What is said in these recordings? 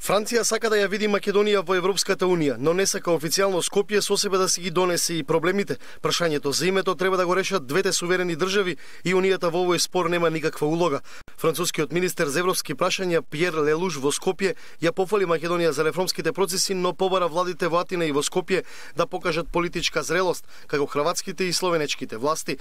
Франција сака да ја види Македонија во Европската унија, но не сака официјално Скопје со себе да си ги донесе и проблемите. Прашањето за името треба да го решат двете суверени држави и унијата во овој спор нема никаква улога. Францускиот министер за европски прашања Пиер Лелуш во Скопје ја пофали Македонија за реформските процеси, но побара владите во Атина и во Скопје да покажат политичка зрелост, како хрватските и словенечките власти.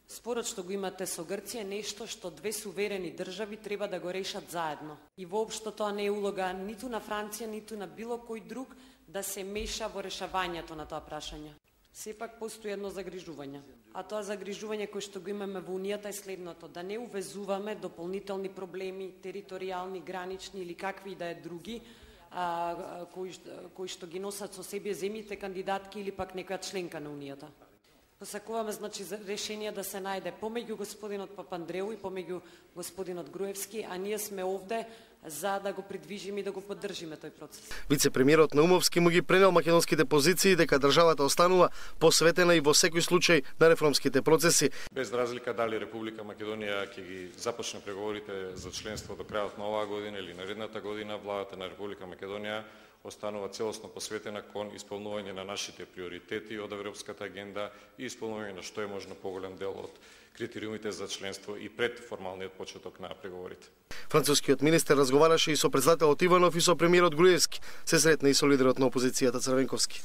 Спорот што го имате со Грција е нешто што две суверени држави треба да го решат заедно. И воопшто тоа не е улога ниту на Франција, ниту на било кој друг да се меша во решавањето на тоа прашање. Сепак постои едно загрижување. А тоа загрижување кој што го имаме во Унијата е следното: да не увезуваме дополнителни проблеми, територијални, гранични или какви и да е други, кои што ги носат со себе земјите кандидатки или пак некоја членка на Унијата. Посакуваме решение да се најде помеѓу господинот Папандреу и помеѓу господинот Груевски, а ние сме овде за да го придвижиме и да го поддржиме тој процес. Вице-премиерот Наумовски му ги пренел македонските позиции дека државата останува посветена и во секој случај на реформските процеси. Без разлика дали Република Македонија ќе ги започне преговорите за членство до крајот на оваа година или наредната година, владата на Република Македонија останува целосно посветена кон исполнување на нашите приоритети од Европската агенда и исполнување на што е можно поголем дел од критериумите за членство и пред формалниот почеток на преговорите. Францускиот министер разговараше и со председателот Иванов и со премиерот Груевски. Се сретна и со лидерот на опозицијата Црвенковски.